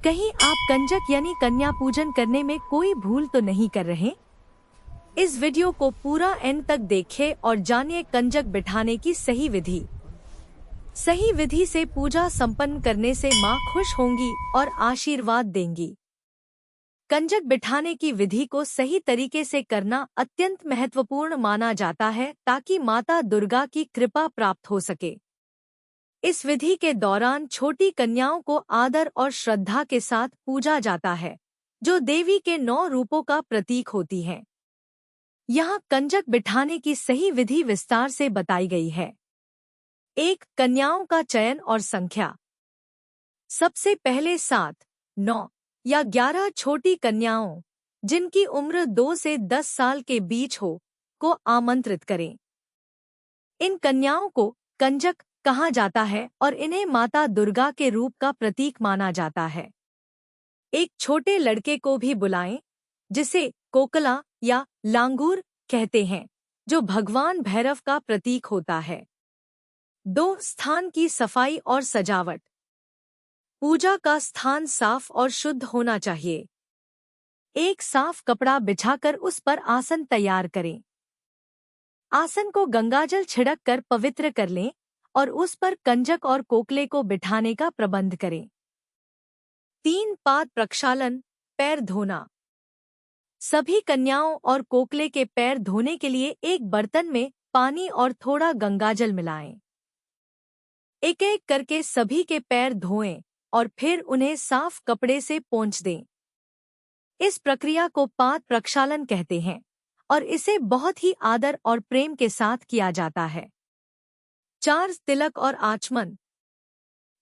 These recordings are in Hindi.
कहीं आप कंजक यानी कन्या पूजन करने में कोई भूल तो नहीं कर रहे? इस वीडियो को पूरा एंड तक देखिए और जानिए कंजक बिठाने की सही विधि। सही विधि से पूजा संपन्न करने से माँ खुश होंगी और आशीर्वाद देंगी। कंजक बिठाने की विधि को सही तरीके से करना अत्यंत महत्वपूर्ण माना जाता है ताकि माता दुर्गा की कृपा प्राप्त हो सके। इस विधि के दौरान छोटी कन्याओं को आदर और श्रद्धा के साथ पूजा जाता है, जो देवी के 9 रूपों का प्रतीक होती है। यहाँ कंजक बिठाने की सही विधि विस्तार से बताई गई है। 1. कन्याओं का चयन और संख्या। सबसे पहले 7, 9 या 11 छोटी कन्याओं, जिनकी उम्र 2 से 10 साल के बीच हो, को आमंत्रित करें। इन कन्याओं को कंजक कहा जाता है और इन्हें माता दुर्गा के रूप का प्रतीक माना जाता है। एक छोटे लड़के को भी बुलाएं, जिसे कोकला या लांगूर कहते हैं, जो भगवान भैरव का प्रतीक होता है। 2. स्थान की सफाई और सजावट। पूजा का स्थान साफ और शुद्ध होना चाहिए। एक साफ कपड़ा बिछाकर उस पर आसन तैयार करें। आसन को गंगाजल छिड़क कर पवित्र कर लें और उस पर कंजक और कोकले को बिठाने का प्रबंध करें। 3. पाद प्रक्षालन, पैर धोना। सभी कन्याओं और कोकले के पैर धोने के लिए एक बर्तन में पानी और थोड़ा गंगाजल मिलाएं। एक एक करके सभी के पैर धोएं और फिर उन्हें साफ कपड़े से पोंछ दें। इस प्रक्रिया को पाद प्रक्षालन कहते हैं और इसे बहुत ही आदर और प्रेम के साथ किया जाता है। 4. तिलक और आचमन।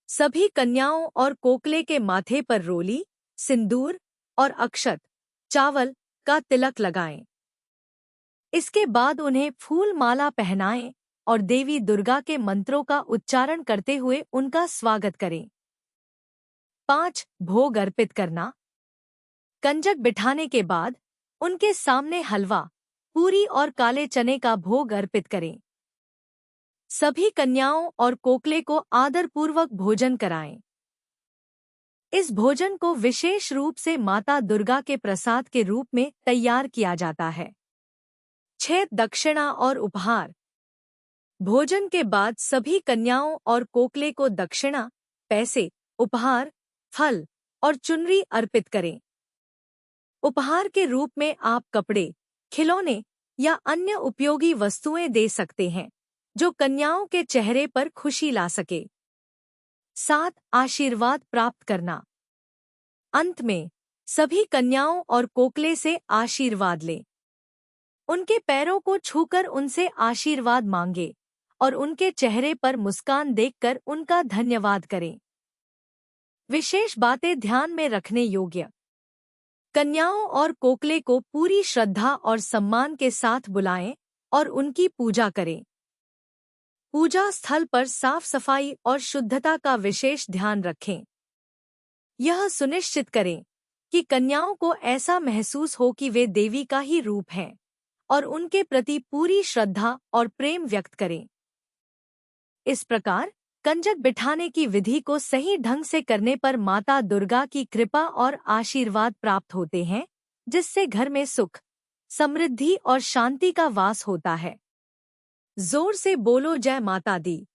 सभी कन्याओं और कोकले के माथे पर रोली, सिंदूर और अक्षत, चावल का तिलक लगाएं। इसके बाद उन्हें फूल माला पहनाएं और देवी दुर्गा के मंत्रों का उच्चारण करते हुए उनका स्वागत करें। 5. भोग अर्पित करना। कंजक बिठाने के बाद उनके सामने हलवा, पूरी और काले चने का भोग अर्पित करें। सभी कन्याओं और कोकले को आदरपूर्वक भोजन कराएं। इस भोजन को विशेष रूप से माता दुर्गा के प्रसाद के रूप में तैयार किया जाता है। 6. दक्षिणा और उपहार। भोजन के बाद सभी कन्याओं और कोकले को दक्षिणा, पैसे, उपहार, फल और चुनरी अर्पित करें। उपहार के रूप में आप कपड़े, खिलौने या अन्य उपयोगी वस्तुएं दे सकते हैं, जो कन्याओं के चेहरे पर खुशी ला सके। 7. आशीर्वाद प्राप्त करना। अंत में सभी कन्याओं और कोकले से आशीर्वाद लें। उनके पैरों को छूकर उनसे आशीर्वाद मांगे और उनके चेहरे पर मुस्कान देखकर उनका धन्यवाद करें। विशेष बातें ध्यान में रखने योग्य। कन्याओं और कोकले को पूरी श्रद्धा और सम्मान के साथ बुलाएं और उनकी पूजा करें। पूजा स्थल पर साफ सफाई और शुद्धता का विशेष ध्यान रखें। यह सुनिश्चित करें कि कन्याओं को ऐसा महसूस हो कि वे देवी का ही रूप हैं और उनके प्रति पूरी श्रद्धा और प्रेम व्यक्त करें। इस प्रकार कंजक बिठाने की विधि को सही ढंग से करने पर माता दुर्गा की कृपा और आशीर्वाद प्राप्त होते हैं, जिससे घर में सुख, समृद्धि और शांति का वास होता है। जोर से बोलो जय माता दी।